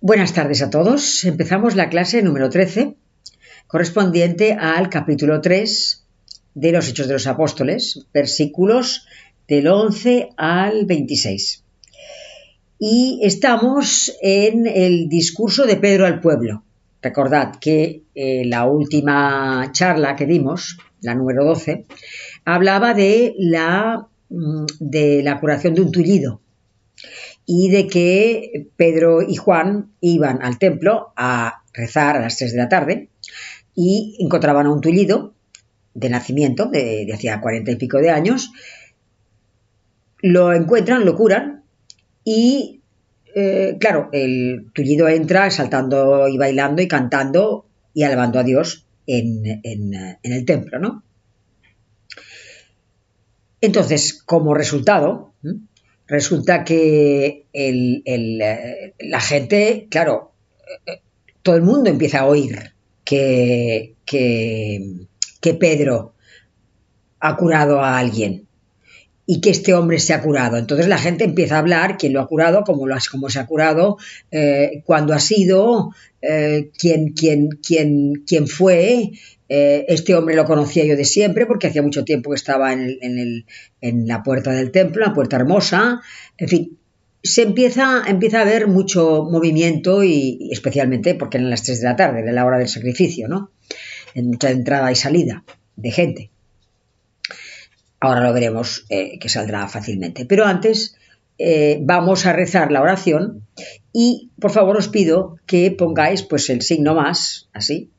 Buenas tardes a todos. Empezamos la clase número 13, correspondiente al capítulo 3 de los Hechos de los Apóstoles, versículos del 11 al 26. Y estamos en el discurso de Pedro al pueblo. Recordad que la última charla que dimos, la número 12, hablaba de la curación de un tullido y de que Pedro y Juan iban al templo a rezar a las 3 de la tarde y encontraban a un tullido de nacimiento, de hacía 40 y pico de años, lo encuentran, lo curan y, claro, el tullido entra saltando y bailando y cantando y alabando a Dios en el templo, ¿no? Entonces, como resultado, resulta que la gente, claro, todo el mundo empieza a oír que Pedro ha curado a alguien y que este hombre se ha curado. Entonces la gente empieza a hablar quién lo ha curado, cómo se ha curado, cuándo ha sido, quién fue. Este hombre lo conocía yo de siempre porque hacía mucho tiempo que estaba en la puerta del templo, la puerta hermosa. En fin, se empieza a ver mucho movimiento y especialmente porque eran las 3 de la tarde, de la hora del sacrificio, ¿no? Mucha entrada y salida de gente. Ahora lo veremos, que saldrá fácilmente. Pero antes vamos a rezar la oración y por favor os pido que pongáis pues el signo más, así,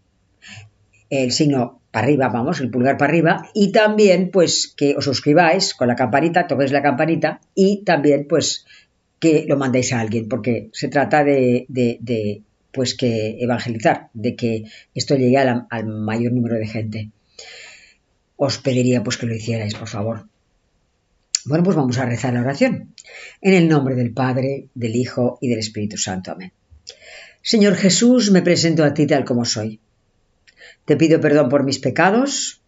el signo para arriba, vamos, el pulgar para arriba, y también pues que os suscribáis con la campanita, toquéis la campanita y también pues que lo mandéis a alguien, porque se trata de pues que evangelizar, de que esto llegue al mayor número de gente. Os pediría pues que lo hicierais, por favor. Bueno, pues vamos a rezar la oración. En el nombre del Padre, del Hijo y del Espíritu Santo. Amén. Señor Jesús, me presento a ti tal como soy. Te pido perdón por mis pecados.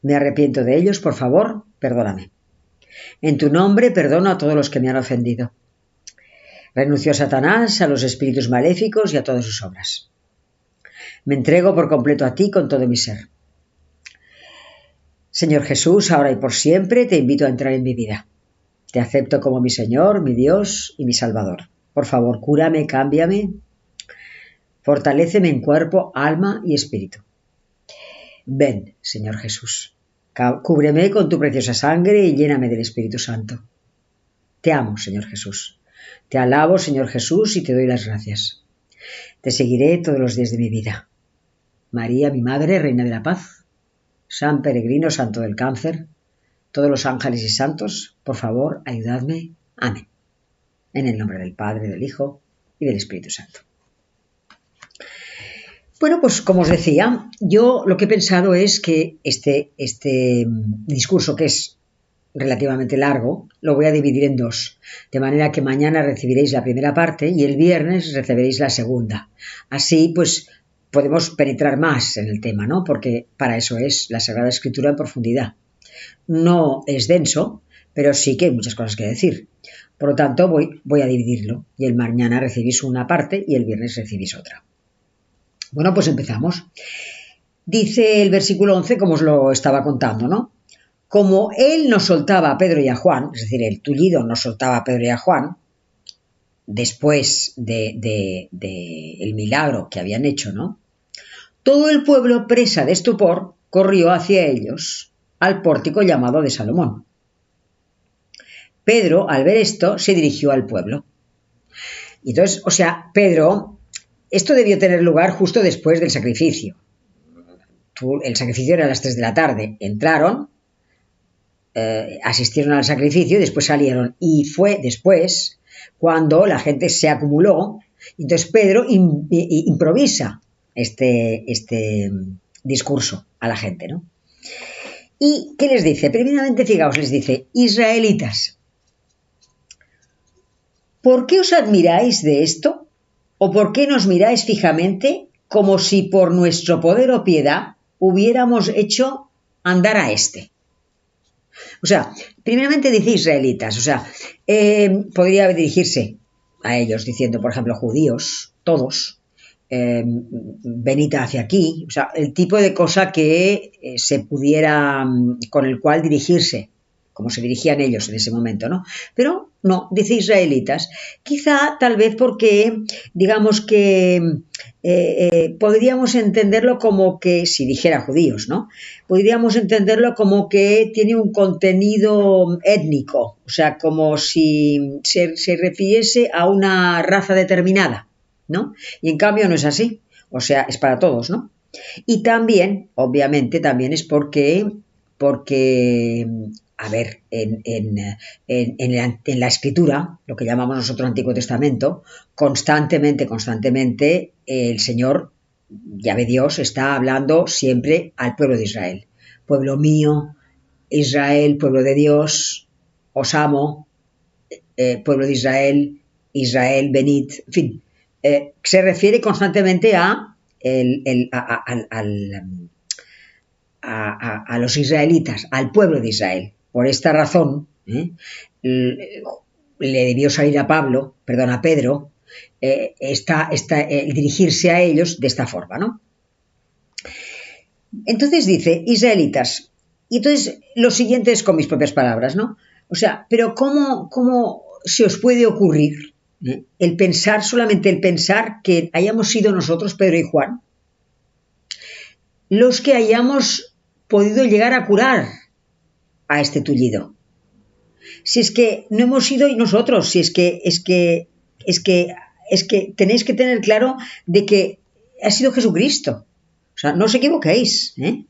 Me arrepiento de ellos, por favor, perdóname. En tu nombre perdono a todos los que me han ofendido. Renuncio a Satanás, a los espíritus maléficos y a todas sus obras. Me entrego por completo a ti con todo mi ser. Señor Jesús, ahora y por siempre te invito a entrar en mi vida. Te acepto como mi Señor, mi Dios y mi Salvador. Por favor, cúrame, cámbiame, fortaléceme en cuerpo, alma y espíritu. Ven, Señor Jesús, cúbreme con tu preciosa sangre y lléname del Espíritu Santo. Te amo, Señor Jesús. Te alabo, Señor Jesús, y te doy las gracias. Te seguiré todos los días de mi vida. María, mi Madre, Reina de la Paz, San Peregrino, Santo del Cáncer, todos los ángeles y santos, por favor, ayudadme. Amén. En el nombre del Padre, del Hijo y del Espíritu Santo. Bueno, pues como os decía, yo lo que he pensado es que este discurso, que es relativamente largo, lo voy a dividir en dos, de manera que mañana recibiréis la primera parte y el viernes recibiréis la segunda. Así, pues, podemos penetrar más en el tema, ¿no? Porque para eso es la Sagrada Escritura en profundidad. No es denso, pero sí que hay muchas cosas que decir. Por lo tanto, voy a dividirlo y el mañana recibís una parte y el viernes recibís otra. Bueno, pues empezamos. Dice el versículo 11, como os lo estaba contando, ¿no? Como él nos soltaba a Pedro y a Juan, es decir, el tullido nos soltaba a Pedro y a Juan, después del milagro que habían hecho, ¿no? Todo el pueblo, presa de estupor, corrió hacia ellos, al pórtico llamado de Salomón. Pedro, al ver esto, se dirigió al pueblo. Y entonces, o sea, Pedro, esto debió tener lugar justo después del sacrificio. El sacrificio era a las 3 de la tarde. Entraron, asistieron al sacrificio y después salieron. Y fue después cuando la gente se acumuló. Entonces Pedro improvisa este discurso a la gente, ¿no? ¿Y qué les dice? Primeramente, fijaos, les dice: israelitas, ¿por qué os admiráis de esto? ¿O por qué nos miráis fijamente como si por nuestro poder o piedad hubiéramos hecho andar a este? O sea, primeramente dice israelitas, o sea, podría dirigirse a ellos diciendo, por ejemplo, judíos, todos, venid hacia aquí, o sea, el tipo de cosa que se pudiera, con el cual dirigirse, como se dirigían ellos en ese momento, ¿no? Pero no, dice israelitas, quizá tal vez porque, digamos que podríamos entenderlo como que, si dijera judíos, ¿no? Podríamos entenderlo como que tiene un contenido étnico, o sea, como si se refiriese a una raza determinada, ¿no? Y en cambio no es así, o sea, es para todos, ¿no? Y también, obviamente, también es porque a ver, en la escritura, lo que llamamos nosotros Antiguo Testamento, constantemente, el Señor, Yahvé Dios, está hablando siempre al pueblo de Israel. Pueblo mío, Israel, pueblo de Dios, os amo, pueblo de Israel, Israel, venid, en fin, se refiere constantemente a los israelitas, al pueblo de Israel. Por esta razón, le debió salir a Pedro, dirigirse a ellos de esta forma, ¿no? Entonces dice, israelitas, y entonces lo siguiente es con mis propias palabras, ¿no? O sea, pero ¿cómo se os puede ocurrir solamente el pensar que hayamos sido nosotros, Pedro y Juan, los que hayamos podido llegar a curar a este tullido? Si es que no hemos sido nosotros, si es que tenéis que tener claro de que ha sido Jesucristo. O sea, no os equivoquéis, ¿eh?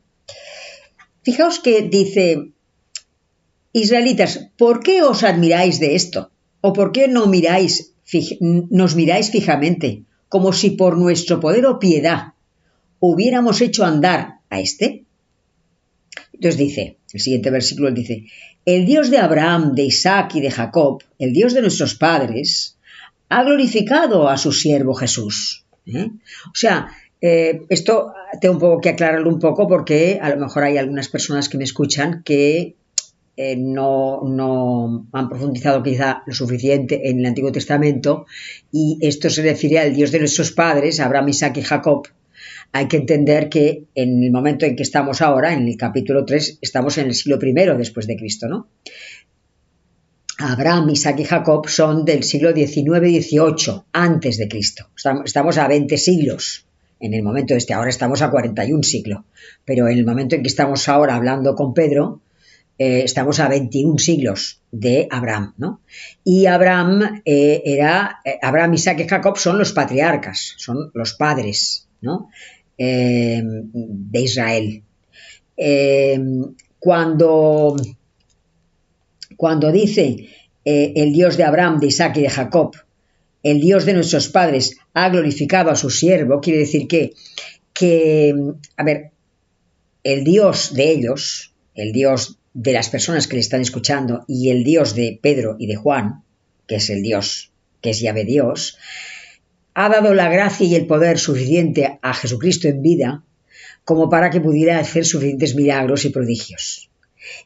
Fijaos que dice, israelitas, ¿por qué os admiráis de esto? ¿O por qué nos miráis fijamente, como si por nuestro poder o piedad hubiéramos hecho andar a este? Entonces dice, el siguiente versículo dice, el Dios de Abraham, de Isaac y de Jacob, el Dios de nuestros padres, ha glorificado a su siervo Jesús. O sea, esto tengo un poco que aclararlo un poco porque a lo mejor hay algunas personas que me escuchan que no han profundizado quizá lo suficiente en el Antiguo Testamento, y esto se refiere al Dios de nuestros padres, Abraham, Isaac y Jacob. Hay que entender que en el momento en que estamos ahora, en el capítulo 3, estamos en el siglo I después de Cristo, ¿no? Abraham, Isaac y Jacob son del siglo XIX-XVIII antes de Cristo. Estamos a 20 siglos en el momento ahora estamos a 41 siglos, pero en el momento en que estamos ahora hablando con Pedro, estamos a 21 siglos de Abraham, ¿no? Y Abraham, Isaac y Jacob son los patriarcas, son los padres, ¿no? De Israel. Cuando dice el Dios de Abraham, de Isaac y de Jacob, el Dios de nuestros padres ha glorificado a su siervo, quiere decir que a ver, el Dios de ellos, el Dios de las personas que le están escuchando y el Dios de Pedro y de Juan, que es el Dios, que es Yahvé Dios, ha dado la gracia y el poder suficiente a Jesucristo en vida como para que pudiera hacer suficientes milagros y prodigios.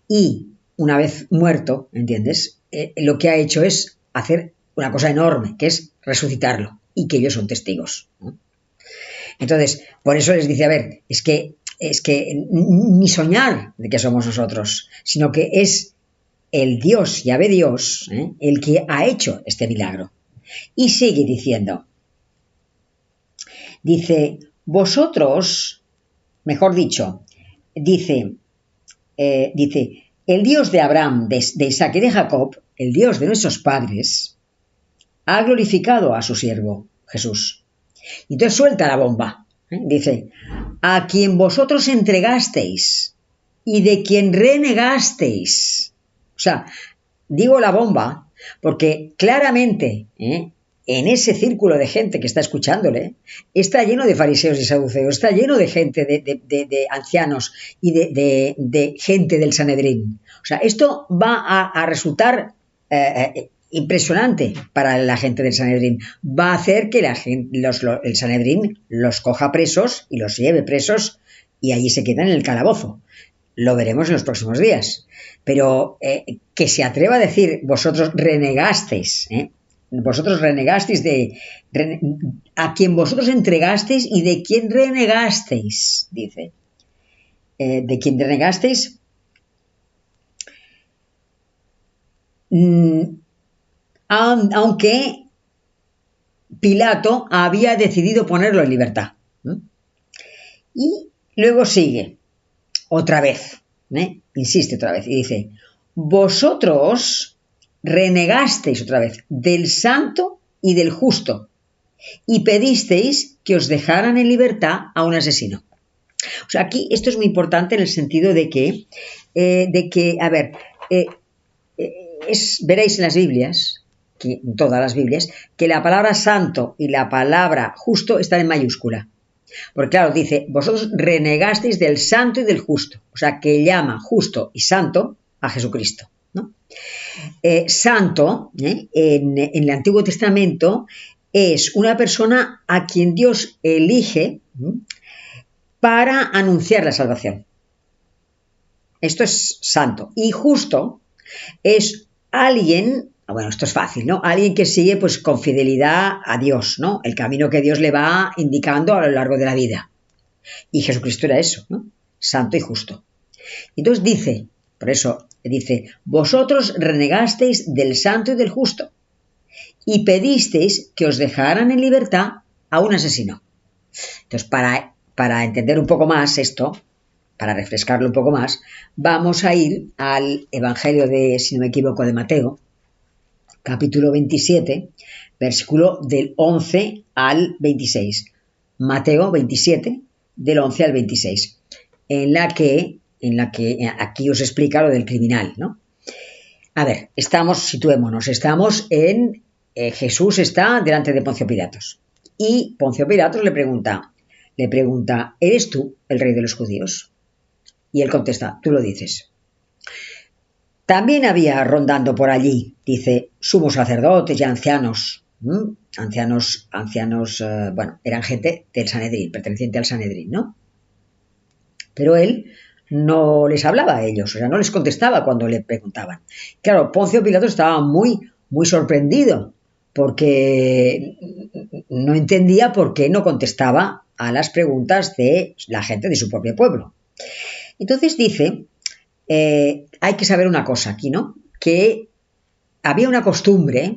Y una vez muerto, ¿entiendes? Lo que ha hecho es hacer una cosa enorme, que es resucitarlo, y que ellos son testigos, ¿no? Entonces, por eso les dice, a ver, es que ni soñar de que somos nosotros, sino que es el Dios, Yahvé Dios, el que ha hecho este milagro. Y sigue diciendo, dice, vosotros, mejor dicho, dice, el Dios de Abraham, de Isaac y de Jacob, el Dios de nuestros padres, ha glorificado a su siervo Jesús. Y entonces suelta la bomba. Dice, a quien vosotros entregasteis y de quien renegasteis. O sea, digo la bomba porque claramente en ese círculo de gente que está escuchándole está lleno de fariseos y saduceos, está lleno de gente, de ancianos y de gente del Sanedrín. O sea, esto va a resultar impresionante para la gente del Sanedrín. Va a hacer que el Sanedrín los coja presos y los lleve presos y allí se quedan en el calabozo. Lo veremos en los próximos días. Pero que se atreva a decir, vosotros renegasteis vosotros renegasteis a quien vosotros entregasteis y de quien renegasteis, dice. De quien renegasteis, aunque Pilato había decidido ponerlo en libertad. Y luego sigue, otra vez, insiste otra vez, y dice, vosotros renegasteis otra vez del santo y del justo, y pedisteis que os dejaran en libertad a un asesino. O sea, aquí esto es muy importante en el sentido de que veréis en las Biblias, en todas las Biblias, que la palabra santo y la palabra justo están en mayúscula. Porque claro, dice, vosotros renegasteis del santo y del justo. O sea, que llama justo y santo a Jesucristo, ¿no? Santo, en el Antiguo Testamento, es una persona a quien Dios elige para anunciar la salvación. Esto es santo. Y justo es alguien, bueno, esto es fácil, ¿no? Alguien que sigue pues con fidelidad a Dios, ¿no? El camino que Dios le va indicando a lo largo de la vida. Y Jesucristo era eso, ¿no? Santo y justo. Entonces dice, por eso dice, vosotros renegasteis del santo y del justo y pedisteis que os dejaran en libertad a un asesino. Entonces, para entender un poco más esto, para refrescarlo un poco más, vamos a ir al Evangelio de, si no me equivoco, de Mateo, capítulo 27, versículo del 11 al 26. Mateo 27, del 11 al 26, en la que aquí os explica lo del criminal, ¿no? A ver, situémonos, estamos en Jesús está delante de Poncio Pilatos y Poncio Pilatos le pregunta, ¿eres tú el rey de los judíos? Y él contesta, tú lo dices. También había rondando por allí, dice, sumos sacerdotes y ancianos. Bueno, eran gente del Sanedrín, perteneciente al Sanedrín, ¿no? Pero él no les hablaba a ellos, o sea, no les contestaba cuando le preguntaban. Claro, Poncio Pilato estaba muy, muy sorprendido porque no entendía por qué no contestaba a las preguntas de la gente de su propio pueblo. Entonces dice, hay que saber una cosa aquí, ¿no? Que había una costumbre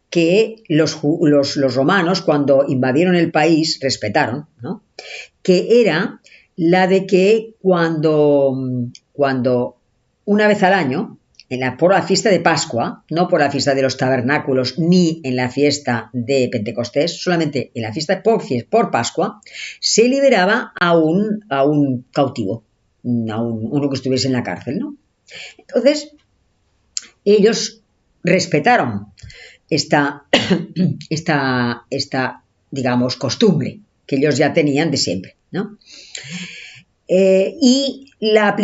que los romanos, cuando invadieron el país, respetaron, ¿no? Que era la de que cuando una vez al año, por la fiesta de Pascua, no por la fiesta de los tabernáculos ni en la fiesta de Pentecostés, solamente en la fiesta por Pascua, se liberaba a un cautivo, uno que estuviese en la cárcel, ¿no? Entonces, ellos respetaron esta digamos, costumbre que ellos ya tenían de siempre, ¿no? Y la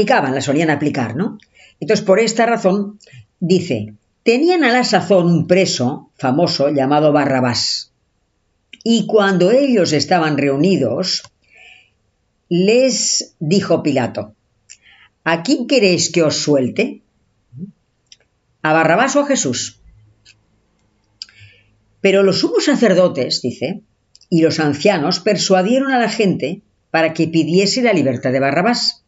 solían aplicar, ¿no? Entonces, por esta razón, dice, tenían a la sazón un preso famoso llamado Barrabás, y cuando ellos estaban reunidos, les dijo Pilato, ¿a quién queréis que os suelte? ¿A Barrabás o a Jesús? Pero los sumos sacerdotes, dice, y los ancianos persuadieron a la gente para que pidiese la libertad de Barrabás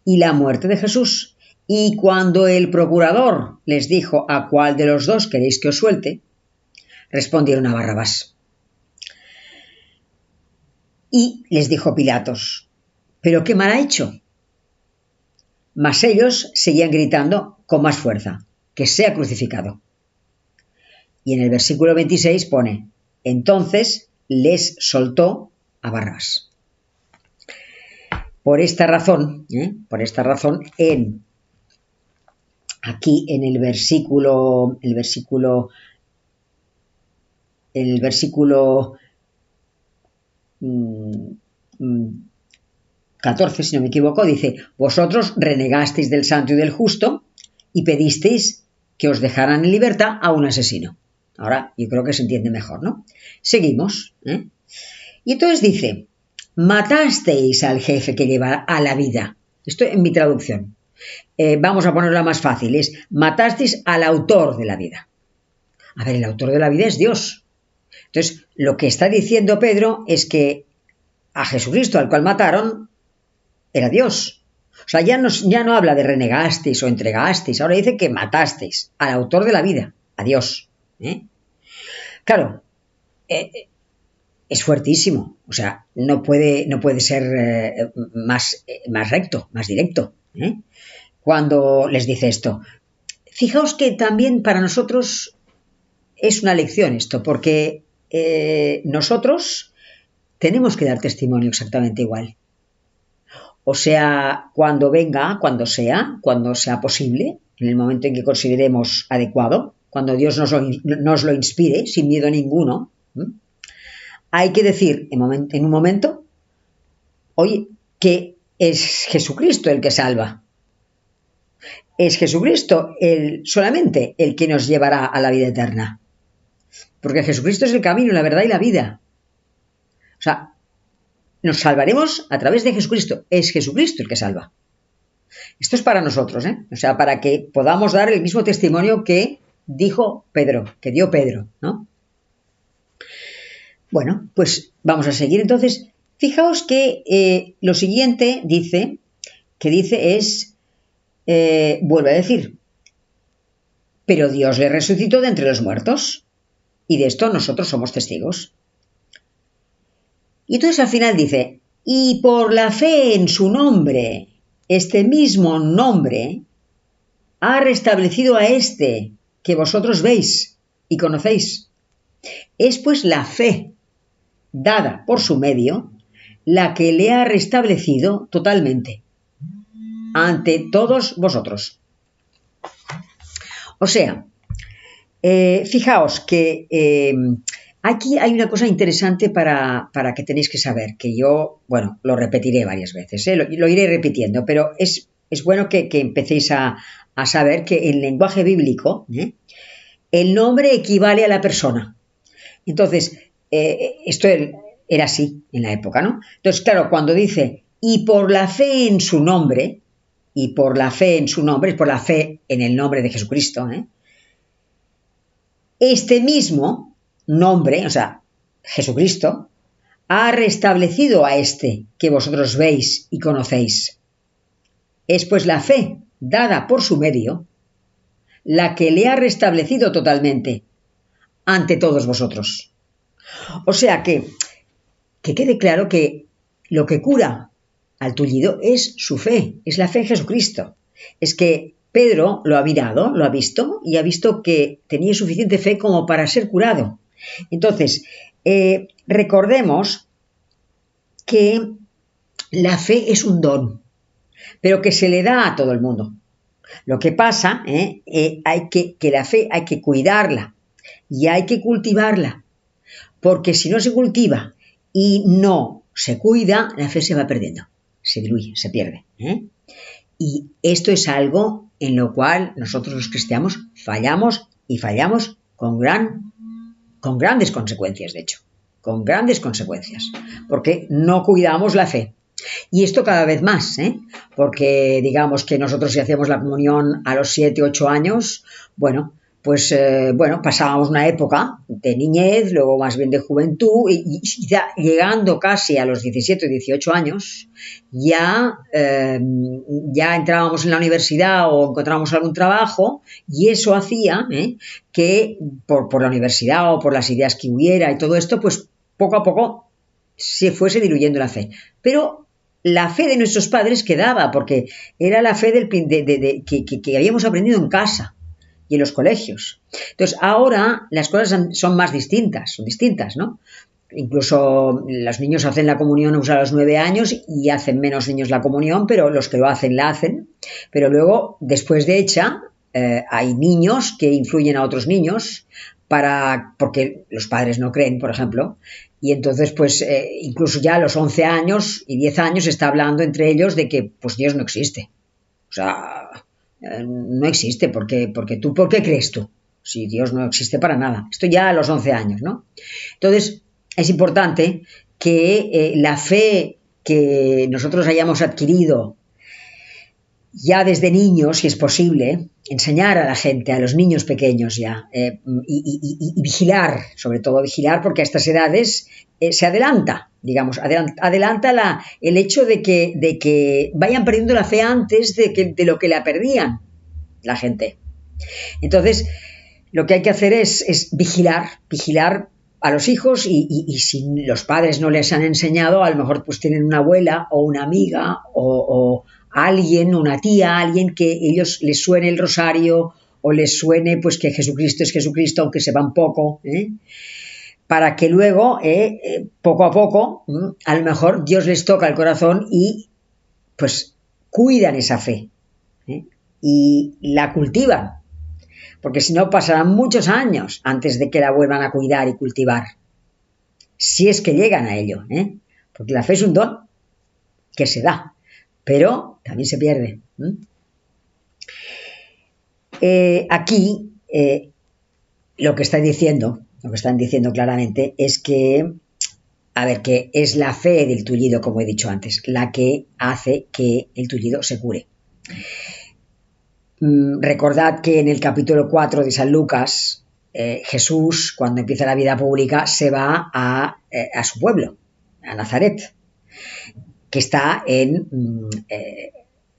y la muerte de Jesús. Y cuando el procurador les dijo a cuál de los dos queréis que os suelte, respondieron a Barrabás. Y les dijo Pilatos, ¿pero qué mal ha hecho? Mas ellos seguían gritando con más fuerza, que sea crucificado. Y en el versículo 26 pone, entonces les soltó a Barrabás. Por esta razón, aquí en el versículo 14, si no me equivoco, dice, vosotros renegasteis del santo y del justo y pedisteis que os dejaran en libertad a un asesino. Ahora yo creo que se entiende mejor, ¿no? Seguimos. Y entonces dice, matasteis al jefe que lleva a la vida. Esto en mi traducción. Vamos a ponerla más fácil. Es, matasteis al autor de la vida. A ver, el autor de la vida es Dios. Entonces, lo que está diciendo Pedro es que a Jesucristo, al cual mataron, era Dios. O sea, ya no habla de renegasteis o entregasteis, ahora dice que matasteis al autor de la vida, a Dios. Claro, es fuertísimo, o sea, no puede ser más recto, más directo, cuando les dice esto. Fijaos que también para nosotros es una lección esto, porque nosotros tenemos que dar testimonio exactamente igual. O sea, cuando venga, cuando sea posible, en el momento en que consideremos adecuado, cuando Dios nos lo inspire, sin miedo ninguno, hay que decir en un momento, oye, que es Jesucristo el que salva. Es Jesucristo solamente el que nos llevará a la vida eterna. Porque Jesucristo es el camino, la verdad y la vida. O sea, nos salvaremos a través de Jesucristo. Es Jesucristo el que salva. Esto es para nosotros, O sea, para que podamos dar el mismo testimonio que dijo Pedro, que dio Pedro, ¿no? Bueno, pues vamos a seguir. Entonces, fijaos que lo siguiente vuelve a decir, pero Dios le resucitó de entre los muertos, y de esto nosotros somos testigos. Y entonces al final dice, y por la fe en su nombre, este mismo nombre ha restablecido a este que vosotros veis y conocéis. Es pues la fe dada por su medio la que le ha restablecido totalmente ante todos vosotros. O sea, fijaos que aquí hay una cosa interesante para que tenéis que saber, que yo, bueno, lo repetiré varias veces, lo iré repitiendo, pero es bueno que empecéis a saber que en lenguaje bíblico el nombre equivale a la persona. Entonces, esto era así en la época, ¿no? Entonces, claro, cuando dice, y por la fe en su nombre, es por la fe en el nombre de Jesucristo, este mismo nombre, o sea, Jesucristo, ha restablecido a este que vosotros veis y conocéis. Es pues la fe dada por su medio la que le ha restablecido totalmente ante todos vosotros. O sea que quede claro que lo que cura al tullido es su fe, es la fe en Jesucristo. Es que Pedro lo ha mirado, lo ha visto y ha visto que tenía suficiente fe como para ser curado. Entonces, recordemos que la fe es un don, pero que se le da a todo el mundo. Lo que pasa, que la fe hay que cuidarla y hay que cultivarla, porque si no se cultiva y no se cuida, la fe se va perdiendo, se diluye, se pierde. Y esto es algo en lo cual nosotros los cristianos fallamos y fallamos con grandes consecuencias, de hecho, con grandes consecuencias, porque no cuidamos la fe. Y esto cada vez más, porque digamos que nosotros si hacíamos la comunión a los 7, 8 años, pues pasábamos una época de niñez, luego más bien de juventud, y ya llegando casi a los 17 o 18 años, ya entrábamos en la universidad o encontrábamos algún trabajo, y eso hacía que por la universidad o por las ideas que hubiera y todo esto, pues poco a poco se fuese diluyendo la fe. Pero la fe de nuestros padres quedaba, porque era la fe que habíamos aprendido en casa y en los colegios. Entonces, ahora las cosas son distintas, ¿no? Incluso los niños hacen la comunión a los 9 años y hacen menos niños la comunión, pero los que lo hacen, la hacen. Pero luego, después de hecha, hay niños que influyen a otros niños porque los padres no creen, por ejemplo, y entonces, pues, incluso ya a los 11 años y 10 años se está hablando entre ellos de que, pues, Dios no existe. O sea, no existe, porque tú, ¿por qué crees tú? Si Dios no existe para nada. Esto ya a los 11 años, ¿no? Entonces, es importante que la fe que nosotros hayamos adquirido ya desde niños, si es posible, enseñar a la gente, a los niños pequeños ya, y vigilar, sobre todo vigilar, porque a estas edades se adelanta, digamos, adelanta el hecho de que vayan perdiendo la fe antes de lo que la perdían la gente. Entonces, lo que hay que hacer es vigilar a los hijos y si los padres no les han enseñado, a lo mejor pues tienen una abuela o una amiga o alguien, una tía, alguien que ellos les suene el rosario o les suene pues que Jesucristo es Jesucristo, aunque sepan poco, para que luego, poco a poco, a lo mejor Dios les toca el corazón y pues cuidan esa fe y la cultivan, porque si no pasarán muchos años antes de que la vuelvan a cuidar y cultivar, si es que llegan a ello, porque la fe es un don que se da, pero también se pierde. Aquí lo que están diciendo claramente es que, a ver, que es la fe del tullido, como he dicho antes, la que hace que el tullido se cure. Recordad que en el capítulo 4 de San Lucas, Jesús, cuando empieza la vida pública, se va a su pueblo, a Nazaret, que está en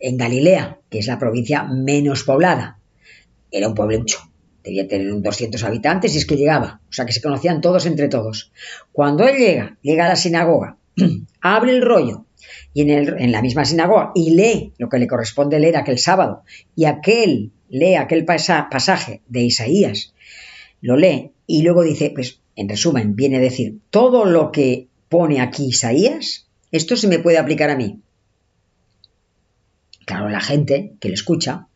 Galilea, que es la provincia menos poblada. Era un pueblucho, debía tener unos 200 habitantes y es que llegaba, o sea que se conocían todos entre todos. Cuando él llega a la sinagoga, abre el rollo y en la misma sinagoga y lee lo que le corresponde leer aquel sábado y lee aquel pasaje de Isaías, lo lee y luego dice, pues en resumen, viene a decir, todo lo que pone aquí Isaías, esto se me puede aplicar a mí. Claro, la gente que le escucha,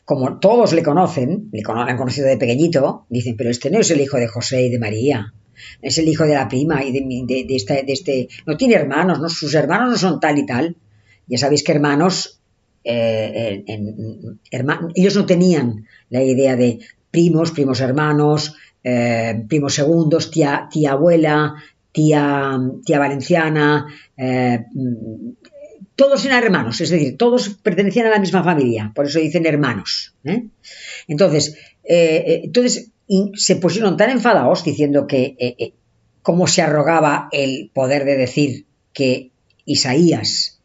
como todos le conocen, le han conocido de pequeñito, dicen, pero este no es el hijo de José y de María, es el hijo de la prima y de este, no tiene hermanos, ¿no? Sus hermanos no son tal y tal. Ya sabéis que hermanos, ellos no tenían la idea de primos hermanos, primos segundos, tía abuela, tía valenciana, todos eran hermanos, es decir, todos pertenecían a la misma familia, por eso dicen hermanos. Entonces se pusieron tan enfadados diciendo que cómo se arrogaba el poder de decir que Isaías,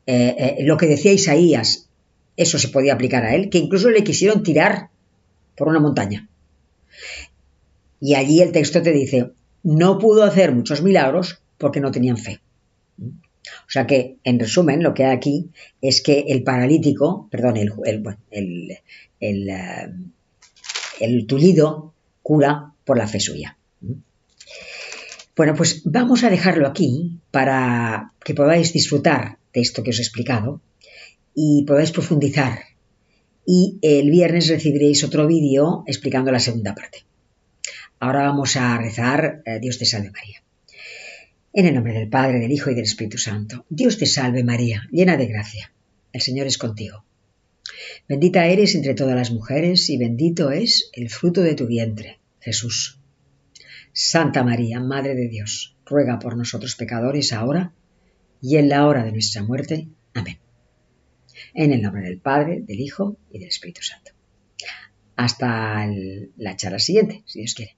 lo que decía Isaías, eso se podía aplicar a él, que incluso le quisieron tirar por una montaña. Y allí el texto te dice, no pudo hacer muchos milagros porque no tenían fe. O sea que, en resumen, lo que hay aquí es que el paralítico, perdón, el tullido cura por la fe suya. Bueno, pues vamos a dejarlo aquí para que podáis disfrutar de esto que os he explicado y podáis profundizar. Y el viernes recibiréis otro vídeo explicando la segunda parte. Ahora vamos a rezar Dios te salve María. En el nombre del Padre, del Hijo y del Espíritu Santo. Dios te salve María, llena de gracia. El Señor es contigo. Bendita eres entre todas las mujeres y bendito es el fruto de tu vientre, Jesús. Santa María, Madre de Dios, ruega por nosotros pecadores ahora y en la hora de nuestra muerte. Amén. En el nombre del Padre, del Hijo y del Espíritu Santo. Hasta la charla siguiente, si Dios quiere.